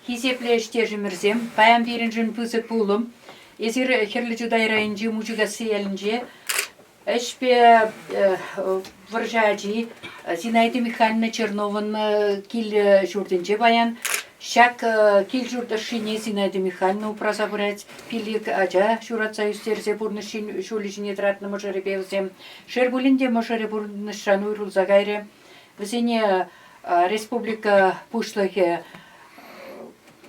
Хизеплеште жимерзем, паян биринжин пызык пулым, езір херлі жудайрайынжы мужыга сейелінже, эшпе варжаджи, Зинаида Михайловна Черновын кил журдынже баян, шак кил журдашыне Зинаида Михайловна упраза бурать, пилик ажа журатса юстерзе бурнышын шулишіне тратны можары бевзем, шербулінде можары бурнышан уйрулза гайре, візіне республика пушлығы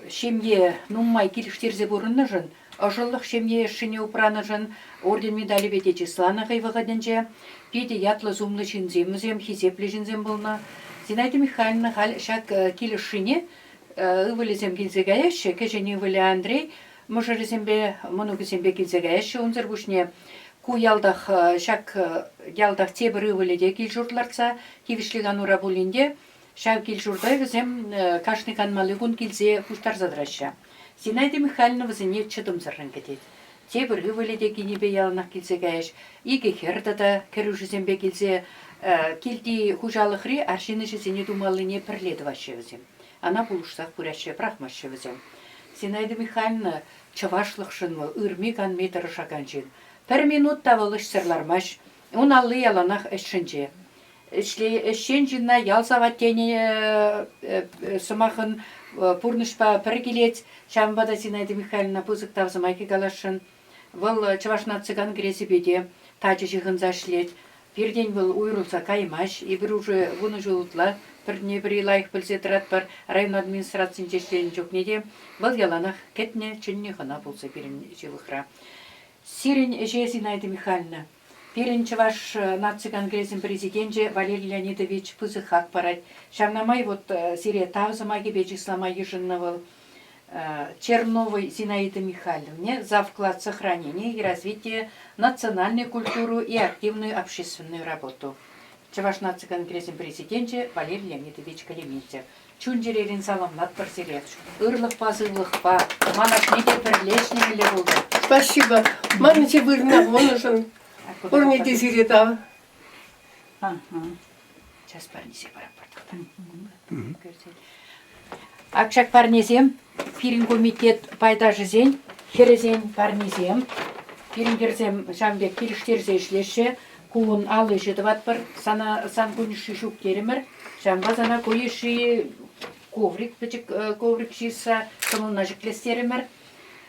Шемье нуммай килиштерзе бурынныжын, ажыллық шемье шыне упраныжын, орден медали бетечі слана ғайвағадынже, педе ятлы зумлы жінземізем, хизеплі жінзем болна. Зинаида Михайловна шак килишыне, ывылезем килзегаяшы, кәжіне ывылі Андрей, мұжырызембе, мұнугызембе килзегаяшы, онзыр бұшне ку ялдақ, шак ялдақ тебір ывыледе кил жұртларца, кивішліган ура болінде, Шау кил журдай візем кашны канмалығын килзе пуштар задраща. Зинаида Михайловна візіне чыдым зырын кетет. Тебір ғывыледе кенебе ялынақ килзе гайыш. Иге хердада кәрі жүзембе килзе килді хужалықри аршыны жүзіне думалыне пірледі вашы візем. Ана бұлышсақ көрәші прахмашы візем. Зинаида Михайловна чавашлық шынмы, үрмек анметірі шаган жын. Пір минут тавылыш сырлармаш, он аллы яланақ әшшінже. Эшшен жинна ялсават тене сымақын пурнышпа піргелет, шамбада Зинаида Михайловна пызык тавзымайки галашын. Выл чавашна цыган грезебеде тачы жығын зашлет. Перден выл уйрулса каймаш, и бір уже вуны жылытла, бірне бір илайық білзе тұрат бар район администрациян жешлерін жоқ неде. Выл яланақ кетне чынне ғына болса бірін жылықра. Сирен же Зинаида Михайловна. Перенче ваш нациган грезин президенте Валерий Леонидович пызыхак парать. Шамнамай вот сирия тавзамаги бечисламай еженновал Черновой Зинаиды Михайловне за вклад в сохранение и развитие национальной культуры и активную общественную работу. Чаваш нациган грезин президенте Валерий Леонидович Калиментьев. Чунджерерин саламлат парселет. Ырлых пазылых па. Манаш неде перлешнемеле болды. Спасибо. Маните вырна вонушен. Урните сиретава. Сейчас парнисе пара. Акшак парнезем, пирин комитет пайда жизнь, херезен парнезем, пирин герзем жамбек кириштерзе ишлеше, куын алы жедват бар, сан куниши шук теремер, жамба зана коеши коврик, коврик шиса, кымылна жиклестеремер,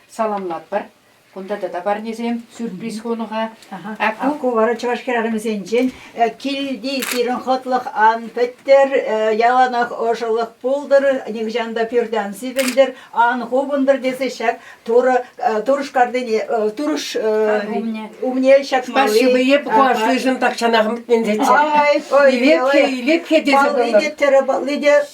саламлат бар. Кунда да парнезем сюрприз хонуга. Аку вара чавашкерарымызен жен килди тирин хотлық ан петтер яланақ ошылық пулдыр негжанда пирдан сибендер ан хубындыр десе шак турушкардыне туруш умне шак малы. Спасибо, еп куашлы жын такчанағым бітмендетсе. Илепке десе болыр. Паллиде теребаллиде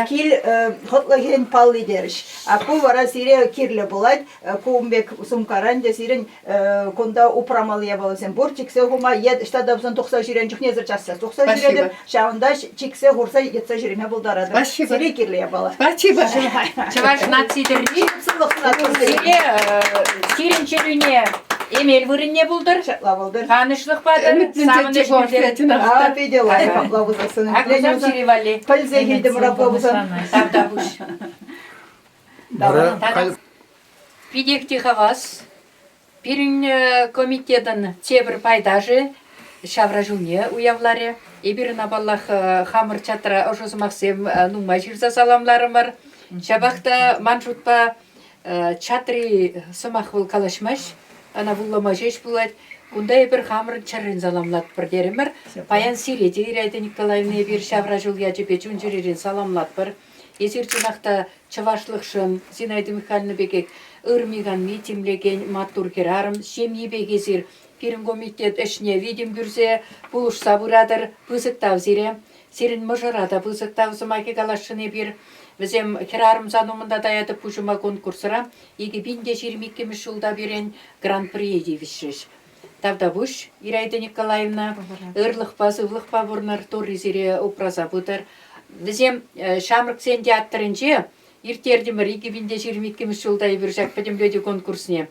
кил хотлығын паллидеріш. Аку вара сире кирлі болад, кумбек сумкаран десирен конда упрамалыя болсен борчиксе хума ед штадабзан 90 жирен жухнезер часса 90 жирен шаунда чиксе хурса етса жиреме булдарады. Спасибо. Сире кирлия бала. Спасибо. Чаваш нацидерни сирен челюне эмел вырынне булдыр. Лавылдыр. Танышлық бады. Самыныш булдыр. А педела. Лавылдырсын. Акузам сиревали. Пальзе гильдем рапобузан. Тавдабуш. Пидекти хавас, пирин комитетын тебір пайдажы, шавражуне уявлары, ебір набаллах хамыр чатыра ожозымақсем нумай жирза саламларым бар. Шабақта манжутпа чатыры сымақ бұл калашмаш, ана бұллама жеш бұлад, кунда ебір хамыр чарын саламлат бір деремір. Паян сиреде Ирайда Николаевна ебір шавражул яжепе жүн жүрерін саламлат бір. Есір жинақта чавашлықшын Зинаида Михайловна бекек ырмиган митимлеген маттур керарым, шемьи бекезір пирин комитет ішне видим күрсе, бұлышса бұрадыр пызықтау зире, сирин мұжырада пызықтау зымаки калашыны бір, візем керарым занумында даяды пұжыма конкурсыра, егі бінде 22 жылда берен гран-при едевішіш. Тавдабуш, Ирайда Николаевна, ырлықпа, зывлықпа бұрнар торы зире упраза бұдыр. Візем шамрық сенде аттырынже, иртердімір 2022 жылда бір жақ бәдімледі конкурсіне.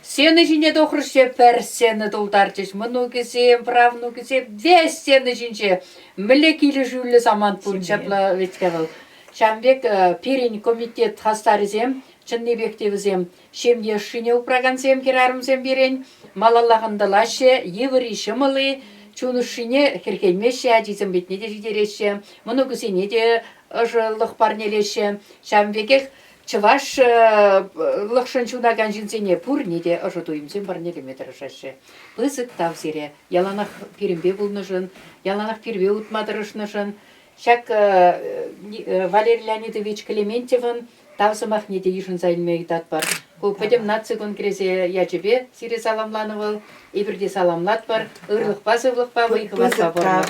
Сені жіне доқыршы пәр сені долдарчыш. Мұны кесем, правну кесем, вес сені жінче. Мілі келі жүлі заман бұл чапла веткевіл. Шамбек перен комитет хастарызем, чыннебектевізем, шемде шыне упрагансем керарымзем берен, малалағындылашы, еври шымылы, чуны шыне херкелмеші, әдізім бетіне де жидереші, мұны күсене де жылық парнелеші. Шамбекек чываш лықшын чунаган жінсене пұр неде ұжы дуйымзем парнелеметр жашы. Пызык тавзере, яланақ перембе бұлнышын, яланақ пербе ұтмадырышнышын, Шак Валерий Леонидович Клементьевын тавсымақ неде ешін зайылмей дат бар. Көпедем нация конгрессе яжебе сире саламланывыл, ебірде саламлат бар, ұрлықпа, зывлықпа, вайқыватпа бұрмы.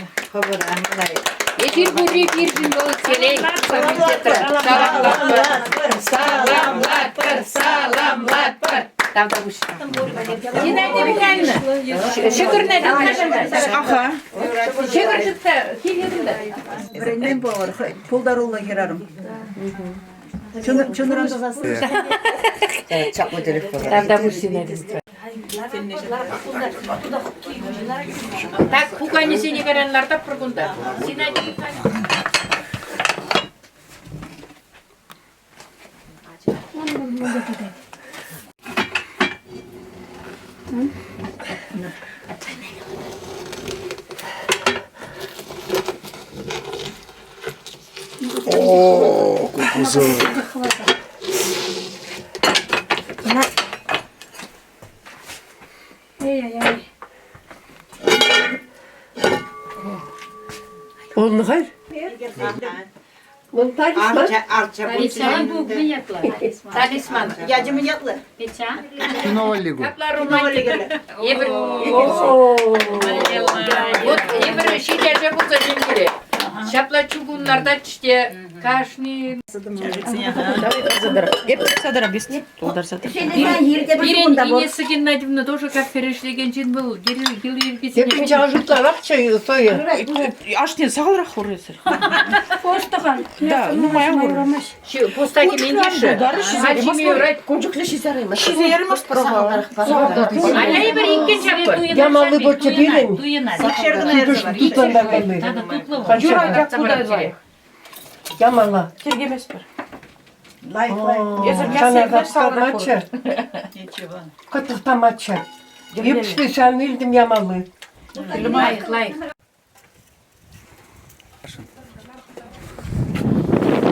Ефир бұрри біржін болып селей. Саламлат бар, саламлат бар. Там да бұш. Зинайды Михайловна, шүкіріне дұлдашында. Аха. Шүкір жұтта, келгенді. Бірінен болар, пулдарулла керарым. Чуныран тазасы. Çakma telefon. Там да бұш Зинайды. Так, пукани сені каранларда пұргында. Зинайды Михайловна. Oo, kokusu. Onu hayır. Bunu tartışma. Талисман. Yacımın yatlı. Кинолигу. Капла романтика. Вот ебір шидерже бұлса жеңгере. Шапла чугунларда чте кашни. Бирен инесі Геннадьевна тоже как перешлеген жин был. Hepince ağızlıklar akçayı soyu. Аштен сағалырақ құресір. Да, ну моя ғұры. Постаки мендеші. Шизе ярмас пробовала. Аля ебір инкен жаппы. Yamalı boçça birin. Tutanlar belli. Юра, куда звай? Yamalı. Тергемес бір. Layık layık. Sana maçı. Kıtıkta maçı. 75 yaşını ildim yamalı. Лайк, лайк.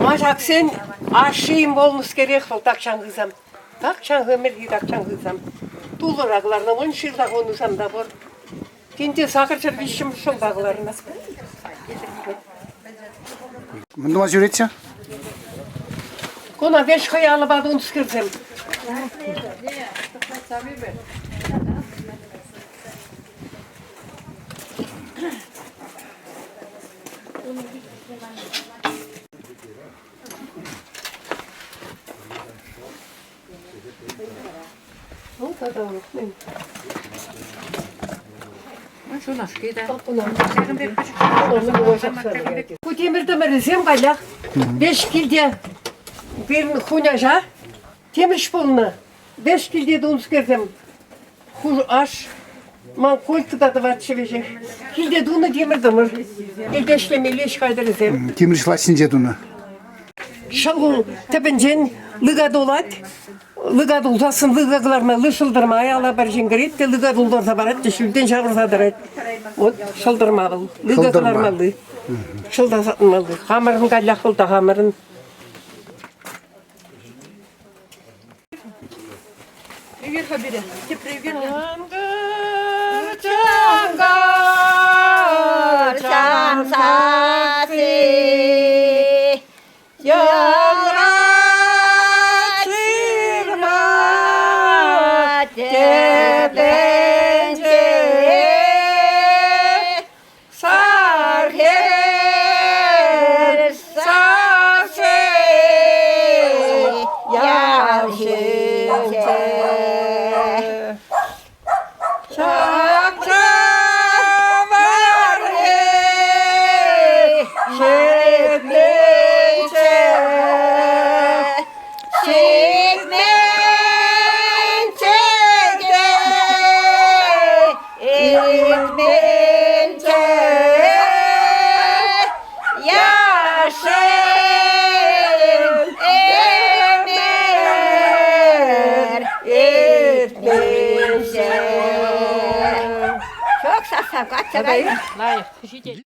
Maşak sen aşığım olmuş gerek ol takşan kızım. Takşan ömür takşan kızım. Tuğluraklarına 10 yılda konuşam da var. Tinte sakırçır işim şol dağlarına. Bunu жүрetse? Kona 5 hayalı badı onu sıkırsam. Kutemir demerizem kalak. 5 kilde bir hunaja. Temir şpoluna. 5 kilde de onu sıkırsam. Huş aş. Man koltukta da var çevecek. Kilde de onu demir demir. Eldeşlemeli iş kaydırızem. Темір işlasın onu. Şalgın tepencen lıga dolat. Lıga dolsasın lıgaklarına lışıldırma ayağla bir jingret de lıga doldursa barat düşülden çağırsa darat. O şıldırmalı. Lıgaklarmalı. Şıldasatmalı. Hamarın kallak oldu hamarın. Привет, Хабире. Тебе привет. başım ömer etmişim. Çok sağ kaç. Layık.